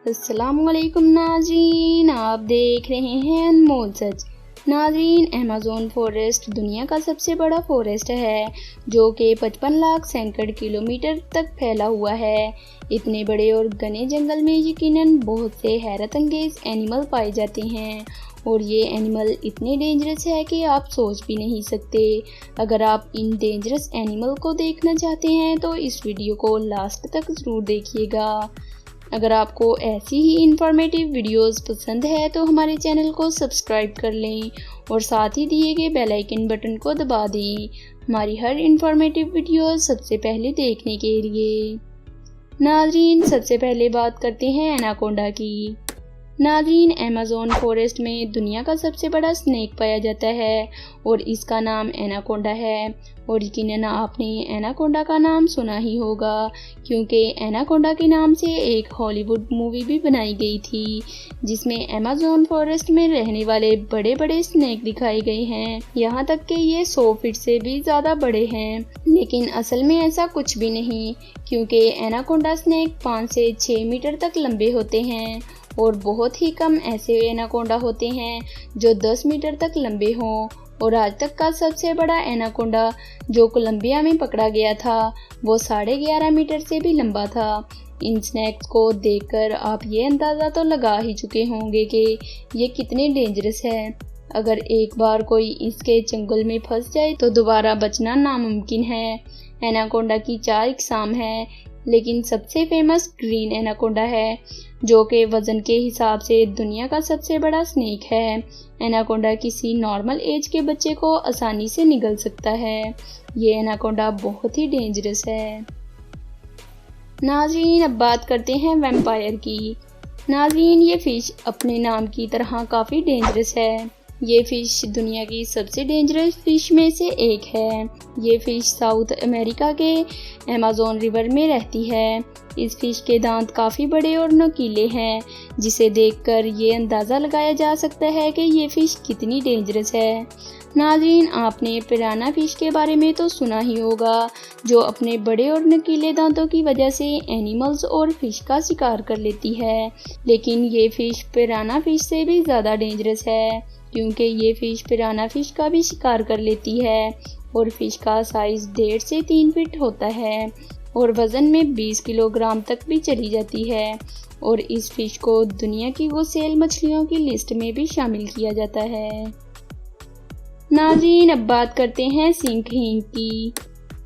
अस्सलामुअलैकुम नाज़रीन, आप देख रहे हैं अनमोल सच। नाज़रीन, अमेज़न फॉरेस्ट दुनिया का सबसे बड़ा फॉरेस्ट है जो कि 55 लाख सैकड़ किलोमीटर तक फैला हुआ है। इतने बड़े और घने जंगल में यकीनन बहुत से हैरत अंगेज एनिमल पाए जाते हैं और ये एनिमल इतने डेंजरस है कि आप सोच भी नहीं सकते। अगर आप इन डेंजरस एनिमल को देखना चाहते हैं तो इस वीडियो को लास्ट तक ज़रूर देखिएगा। अगर आपको ऐसी ही इंफॉर्मेटिव वीडियोस पसंद है तो हमारे चैनल को सब्सक्राइब कर लें और साथ ही दिए गए बेल आइकन बटन को दबा दें हमारी हर इंफॉर्मेटिव वीडियो सबसे पहले देखने के लिए। नाज़रीन, सबसे पहले बात करते हैं एनाकोंडा की। नाज़रीन, अमेज़न फॉरेस्ट में दुनिया का सबसे बड़ा स्नेक पाया जाता है और इसका नाम एनाकोंडा है। और यकीनन आपने एनाकोंडा का नाम सुना ही होगा क्योंकि एनाकोंडा के नाम से एक हॉलीवुड मूवी भी बनाई गई थी जिसमें अमेज़न फॉरेस्ट में रहने वाले बड़े बड़े स्नेक दिखाए गए हैं। यहाँ तक कि ये 100 फीट से भी ज़्यादा बड़े हैं, लेकिन असल में ऐसा कुछ भी नहीं क्योंकि एनाकोंडा स्नेक 5 से 6 मीटर तक लंबे होते हैं और बहुत ही कम ऐसे एनाकोंडा होते हैं जो 10 मीटर तक लंबे हों। और आज तक का सबसे बड़ा एनाकोंडा जो कोलंबिया में पकड़ा गया था वो 11.5 मीटर से भी लंबा था। इन स्नैक्स को देखकर आप ये अंदाज़ा तो लगा ही चुके होंगे कि ये कितने डेंजरस है। अगर एक बार कोई इसके चंगुल में फंस जाए तो दोबारा बचना नामुमकिन है। एनाकोंडा की 4 इकसाम है, लेकिन सबसे फेमस ग्रीन एनाकोंडा है जो कि वज़न के हिसाब से दुनिया का सबसे बड़ा स्नेक है। एनाकोंडा किसी नॉर्मल एज के बच्चे को आसानी से निगल सकता है। ये एनाकोंडा बहुत ही डेंजरस है। नाज़रीन, अब बात करते हैं वैम्पायर की। नाज़रीन, ये फ़िश अपने नाम की तरह काफ़ी डेंजरस है। ये फ़िश दुनिया की सबसे डेंजरस फ़िश में से एक है। ये फ़िश साउथ अमेरिका के अमेज़न रिवर में रहती है। इस फ़िश के दांत काफ़ी बड़े और नुकीले हैं जिसे देखकर ये अंदाज़ा लगाया जा सकता है कि ये फ़िश कितनी डेंजरस है। नाज़रीन, आपने पिराना फ़िश के बारे में तो सुना ही होगा जो अपने बड़े और नुकीले दांतों की वजह से एनिमल्स और फ़िश का शिकार कर लेती है, लेकिन ये फ़िश पिराना फ़िश से भी ज़्यादा डेंजरस है क्योंकि ये फ़िश पिराना फ़िश का भी शिकार कर लेती है और फ़िश का साइज़ 1.5 से 3 फीट होता है और वज़न में 20 किलोग्राम तक भी चली जाती है। और इस फ़िश को दुनिया की गुसेल मछलियों की लिस्ट में भी शामिल किया जाता है। नाज़रीन, अब बात करते हैं सिंक हिंग की।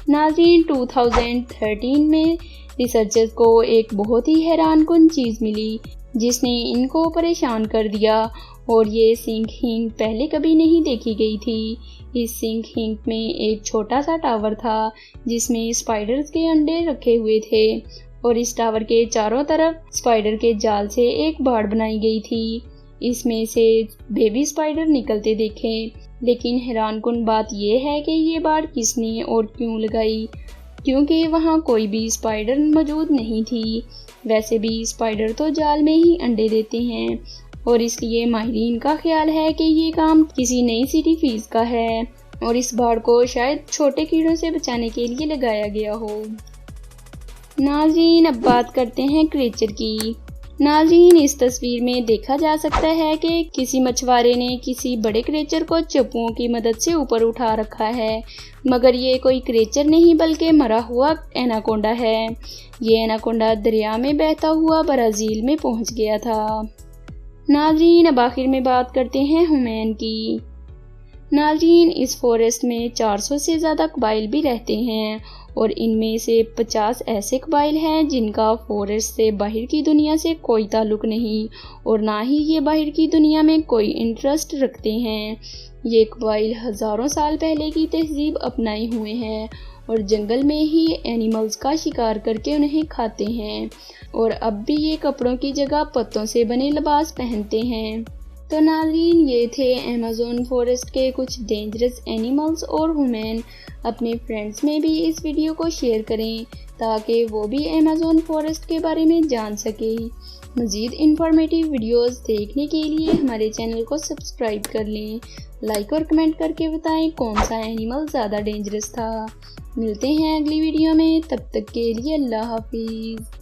नाज़रीन, 2013 में रिसर्चर्स को एक बहुत ही हैरानकुन चीज़ मिली जिसने इनको परेशान कर दिया और ये सिंक हिंग पहले कभी नहीं देखी गई थी। इस सिंक हिंग में एक छोटा सा टावर था जिसमें स्पाइडर्स के अंडे रखे हुए थे और इस टावर के चारों तरफ स्पाइडर के जाल से एक बाड़ बनाई गई थी। इसमें से बेबी स्पाइडर निकलते देखे, लेकिन हैरानकुन बात यह है कि ये बाड़ किसने और क्यों लगाई, क्योंकि वहाँ कोई भी स्पाइडर मौजूद नहीं थी। वैसे भी स्पाइडर तो जाल में ही अंडे देते हैं और इसलिए माहिरीन का ख्याल है कि ये काम किसी नई सिटी फीस का है और इस बाड़ को शायद छोटे कीड़ों से बचाने के लिए लगाया गया हो। नाज़रीन, अब बात करते हैं क्रेचर की। नाज़रीन, इस तस्वीर में देखा जा सकता है कि किसी मछुआरे ने किसी बड़े क्रेचर को चप्पुओं की मदद से ऊपर उठा रखा है, मगर ये कोई क्रेचर नहीं बल्कि मरा हुआ एनाकोंडा है। ये एनाकोंडा दरिया में बहता हुआ ब्राज़ील में पहुंच गया था। नाज़रीन, अब आखिर में बात करते हैं हुमैन की। नाज़रीन, इस फॉरेस्ट में 400 से ज़्यादा कबाइल भी रहते हैं और इनमें से 50 ऐसे कबाइल हैं जिनका फॉरेस्ट से बाहर की दुनिया से कोई ताल्लुक़ नहीं और ना ही ये बाहर की दुनिया में कोई इंटरेस्ट रखते हैं। ये कबाइल हज़ारों साल पहले की तहजीब अपनाए हुए हैं और जंगल में ही एनिमल्स का शिकार करके उन्हें खाते हैं और अब भी ये कपड़ों की जगह पत्तों से बने लिबास पहनते हैं। तो नाज़रीन, ये थे अमेज़न फॉरेस्ट के कुछ डेंजरस एनिमल्स और वुमेन। अपने फ्रेंड्स में भी इस वीडियो को शेयर करें ताकि वो भी अमेज़न फॉरेस्ट के बारे में जान सके। मज़ीद इंफॉर्मेटिव वीडियोस देखने के लिए हमारे चैनल को सब्सक्राइब कर लें। लाइक और कमेंट करके बताएं कौन सा एनिमल ज़्यादा डेंजरस था। मिलते हैं अगली वीडियो में, तब तक के लिए अल्लाह हाफिज़।